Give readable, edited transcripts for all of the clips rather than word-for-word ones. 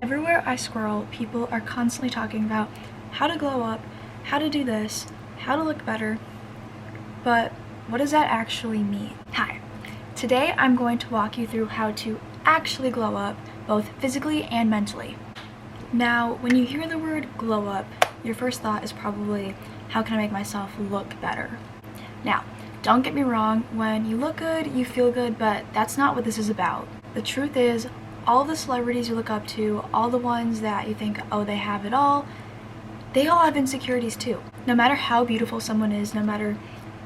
Everywhere I scroll, people are constantly talking about how to glow up, how to do this, how to look better, but what does that actually mean? Hi, today I'm going to walk you through how to actually glow up, both physically and mentally. Now, when you hear the word glow up, your first thought is probably, how can I make myself look better? Now, don't get me wrong, when you look good, you feel good, but that's not what this is about. The truth is, all the celebrities you look up to, all the ones that you think, oh, they have it all, they all have insecurities too. No matter how beautiful someone is, no matter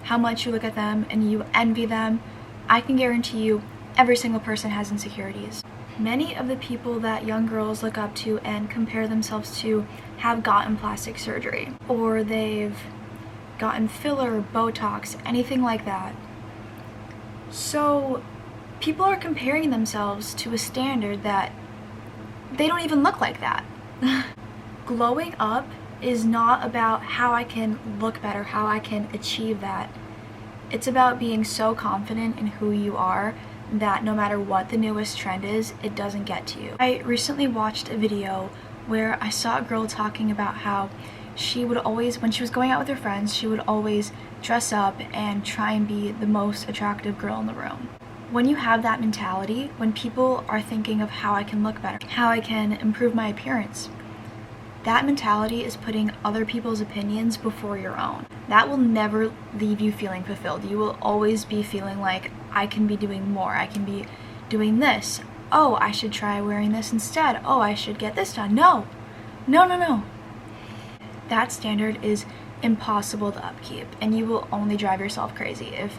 how much you look at them and you envy them, I can guarantee you every single person has insecurities. Many of the people that young girls look up to and compare themselves to have gotten plastic surgery, or they've gotten filler, Botox, anything like that. So people are comparing themselves to a standard that they don't even look like that. Glowing up is not about how I can look better, how I can achieve that. It's about being so confident in who you are that no matter what the newest trend is, it doesn't get to you. I recently watched a video where I saw a girl talking about how she would always, when she was going out with her friends, she would always dress up and try and be the most attractive girl in the room. When you have that mentality, when people are thinking of how I can look better, how I can improve my appearance, that mentality is putting other people's opinions before your own. That will never leave you feeling fulfilled. You will always be feeling like, I can be doing more, I can be doing this. Oh, I should try wearing this instead. Oh, I should get this done. No. That standard is impossible to upkeep, and you will only drive yourself crazy if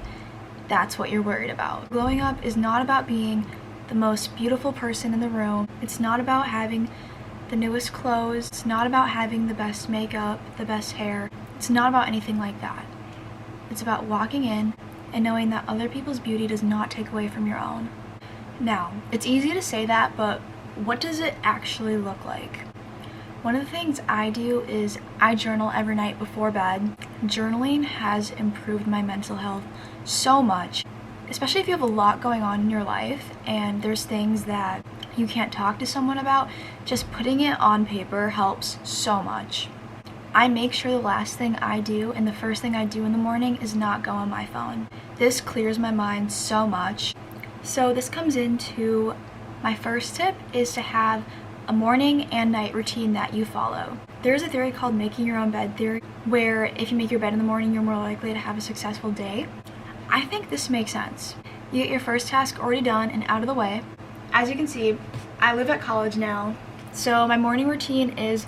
that's what you're worried about. Glowing up is not about being the most beautiful person in the room. It's not about having the newest clothes. It's not about having the best makeup, the best hair. It's not about anything like that. It's about walking in and knowing that other people's beauty does not take away from your own. Now, it's easy to say that, but what does it actually look like? One of the things I do is I journal every night before bed. Journaling has improved my mental health so much, especially if you have a lot going on in your life and there's things that you can't talk to someone about. Just putting it on paper helps so much. I make sure the last thing I do and the first thing I do in the morning is not go on my phone. This clears my mind so much. So this comes into my first tip is to have a morning and night routine that you follow. There's a theory called making your own bed theory, where if you make your bed in the morning, you're more likely to have a successful day. I think this makes sense. You get your first task already done and out of the way. As you can see, I live at college now, so my morning routine is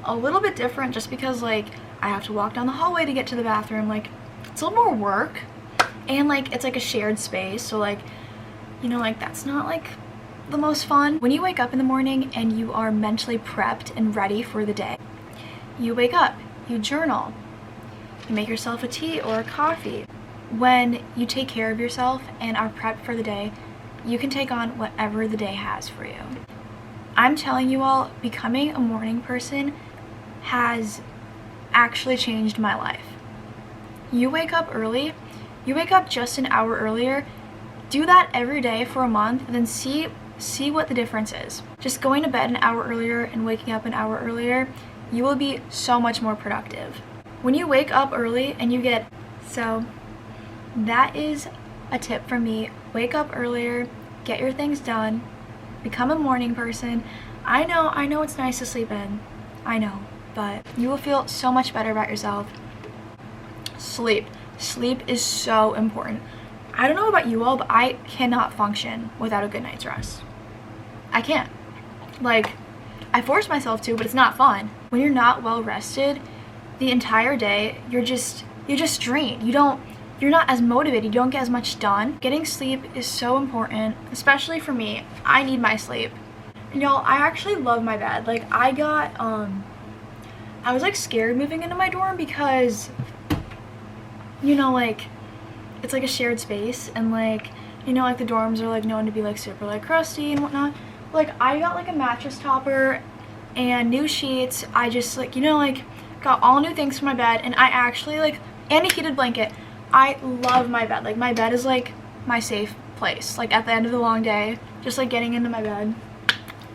a little bit different just because I have to walk down the hallway to get to the bathroom. It's a little more work, and it's a shared space, so that's not the most fun. When you wake up in the morning and you are mentally prepped and ready for the day, you wake up, you journal, you make yourself a tea or a coffee. When you take care of yourself and are prepped for the day, you can take on whatever the day has for you. I'm telling you all, becoming a morning person has actually changed my life. You wake up early, you wake up just an hour earlier, do that every day for a month, and then see what the difference is. Just going to bed an hour earlier and waking up an hour earlier, you will be so much more productive. When you wake up early and so that is a tip from me. Wake up earlier, get your things done, become a morning person. I know it's nice to sleep in. I know, but you will feel so much better about yourself. Sleep is so important. I don't know about you all, but I cannot function without a good night's rest. I can't. I force myself to, but it's not fun. When you're not well rested, the entire day, you're just drained. You're not as motivated, you don't get as much done. Getting sleep is so important, especially for me. I need my sleep. And y'all, I actually love my bed. I was scared moving into my dorm because, it's a shared space, and the dorms are known to be super crusty and whatnot. I got a mattress topper and new sheets. I just got all new things for my bed, and I actually and a heated blanket. I love my bed. My bed is my safe place. At the end of the long day, just getting into my bed,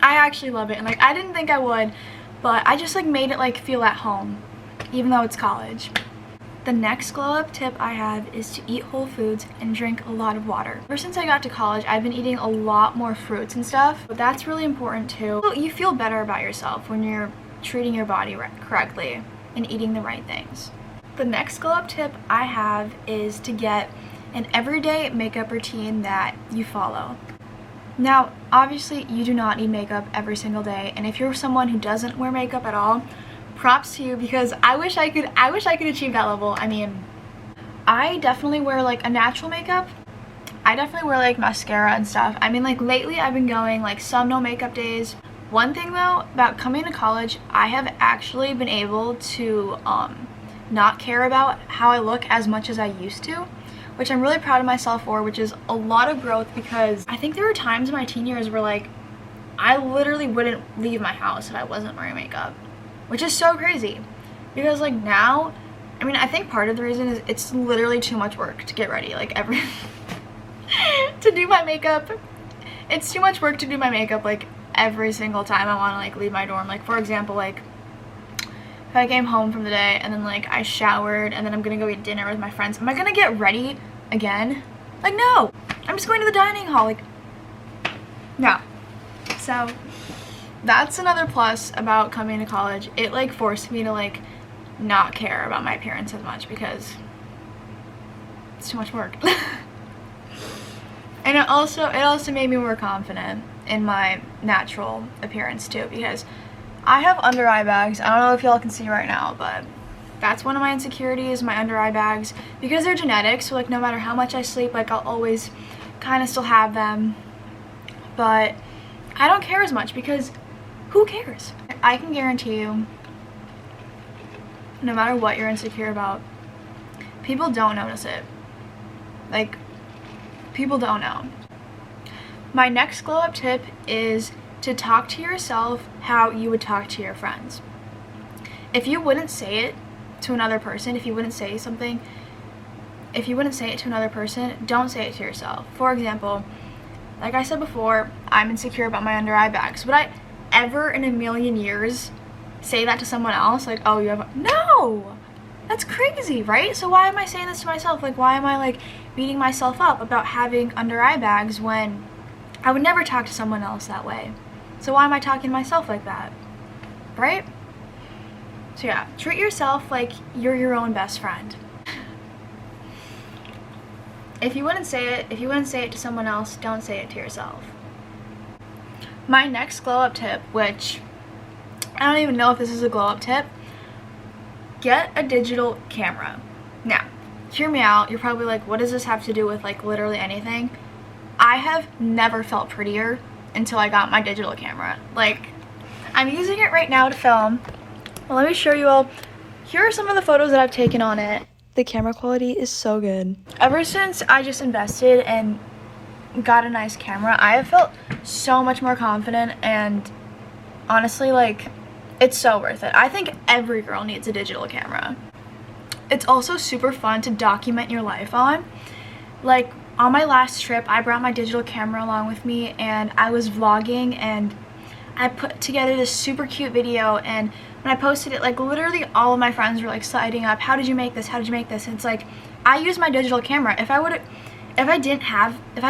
I actually love it, and like I didn't think I would, but I just like made it like feel at home, even though it's college. The next glow up tip I have is to eat whole foods and drink a lot of water. Ever since I got to college, I've been eating a lot more fruits and stuff, but that's really important too. You feel better about yourself when you're treating your body correctly and eating the right things. The next glow up tip I have is to get an everyday makeup routine that you follow. Now, obviously you do not need makeup every single day, and if you're someone who doesn't wear makeup at all, props to you, because I wish I could achieve that level. I mean, I definitely wear like a natural makeup. I definitely wear like mascara and stuff. I mean, like lately I've been going like some no makeup days. One thing though about coming to college, I have actually been able to not care about how I look as much as I used to, which I'm really proud of myself for, which is a lot of growth, because I think there were times in my teen years where like I literally wouldn't leave my house if I wasn't wearing makeup, which is so crazy, because like now, I mean, I think part of the reason is it's literally too much work to get ready, like to do my makeup. It's too much work to do my makeup like every single time I want to like leave my dorm. Like for example, like if I came home from the day and then like I showered and then I'm gonna go eat dinner with my friends, am I gonna get ready again? Like no, I'm just going to the dining hall, like no. So that's another plus about coming to college. It like forced me to like not care about my appearance as much, because it's too much work. And it also made me more confident in my natural appearance too, because I have under eye bags. I don't know if y'all can see right now, but that's one of my insecurities, my under eye bags, because they're genetic. So like no matter how much I sleep, like I'll always kind of still have them, but I don't care as much, because who cares? I can guarantee you, no matter what you're insecure about, people don't notice it. Like, people don't know. My next glow up tip is to talk to yourself how you would talk to your friends. If you wouldn't say it to another person, if you wouldn't say it to another person, don't say it to yourself. For example, like I said before, I'm insecure about my under eye bags. Would I ever in a million years say that to someone else? Like, oh, you have no, that's crazy, right? So why am I saying this to myself? Like, why am I like beating myself up about having under eye bags when I would never talk to someone else that way? So why am I talking to myself like that, right? So yeah, treat yourself like you're your own best friend. If you wouldn't say it to someone else, don't say it to yourself. My next glow up tip, which I don't even know if this is a glow up tip, get a digital camera. Now, hear me out. You're probably like, what does this have to do with like literally anything? I have never felt prettier until I got my digital camera. Like, I'm using it right now to film. Well, let me show you all. Here are some of the photos that I've taken on it. The camera quality is so good. Ever since I just invested and got a nice camera, I have felt so much more confident, and honestly, like, it's so worth it. I think every girl needs a digital camera. It's also super fun to document your life on. Like, on my last trip, I brought my digital camera along with me, and I was vlogging, and I put together this super cute video, and when I posted it, like literally all of my friends were like sliding up, how did you make this, how did you make this? And it's like, I used my digital camera. If I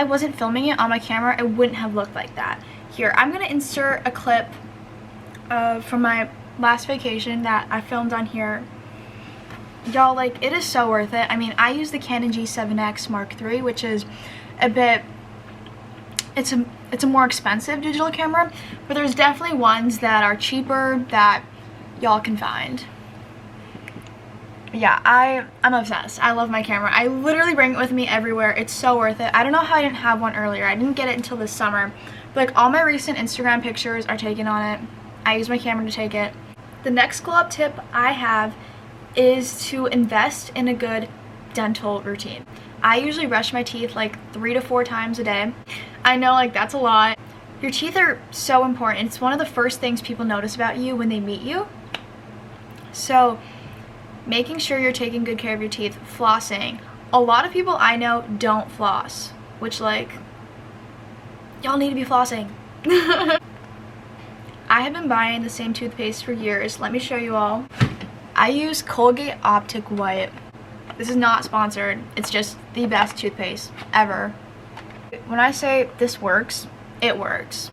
wasn't filming it on my camera, it wouldn't have looked like that. Here, I'm gonna insert a clip from my last vacation that I filmed on here. Y'all, like, it is so worth it. I mean, I use the Canon G7X Mark III, which is a bit, it's a more expensive digital camera, but there's definitely ones that are cheaper that y'all can find. Yeah, I'm obsessed. I love my camera. I literally bring it with me everywhere. It's so worth it. I don't know how I didn't have one earlier. I didn't get it until this summer. But like all my recent Instagram pictures are taken on it. I use my camera to take it. The next glow up tip I have is to invest in a good dental routine. I usually brush my teeth like 3 to 4 times a day. I know, like, that's a lot. Your teeth are so important. It's one of the first things people notice about you when they meet you. So making sure you're taking good care of your teeth, flossing. A lot of people I know don't floss, which, like, y'all need to be flossing. I have been buying the same toothpaste for years. Let me show you all. I use Colgate Optic White. This is not sponsored. It's just the best toothpaste ever. When I say this works, it works.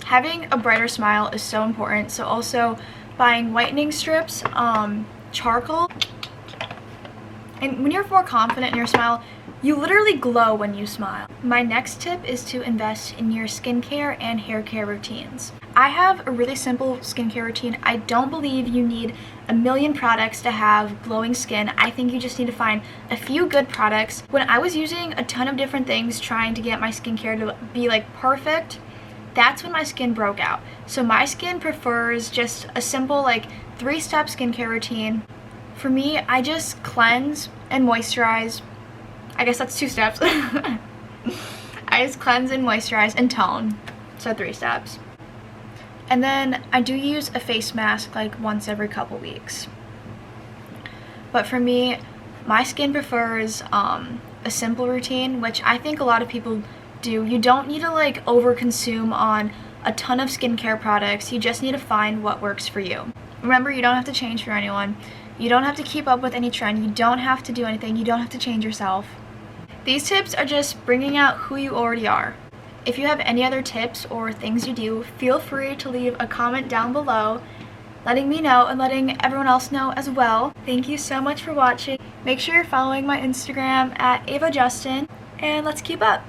Having a brighter smile is so important. So also buying whitening strips, charcoal. And when you're more confident in your smile, you literally glow when you smile. My next tip is to invest in your skincare and hair care routines. I have a really simple skincare routine. I don't believe you need a million products to have glowing skin. I think you just need to find a few good products. When I was using a ton of different things trying to get my skincare to be like perfect, that's when my skin broke out. So my skin prefers just a simple like 3-step skincare routine. For me, I just cleanse and moisturize. I guess that's 2 steps. I just cleanse and moisturize and tone. So 3 steps. And then I do use a face mask like once every couple weeks. But for me, my skin prefers a simple routine, which I think a lot of people do. You don't need to like over-consume on a ton of skincare products. You just need to find what works for you. Remember, you don't have to change for anyone. You don't have to keep up with any trend. You don't have to do anything. You don't have to change yourself. These tips are just bringing out who you already are. If you have any other tips or things you do, feel free to leave a comment down below, letting me know and letting everyone else know as well. Thank you so much for watching. Make sure you're following my Instagram at AvaJustin, and let's keep up.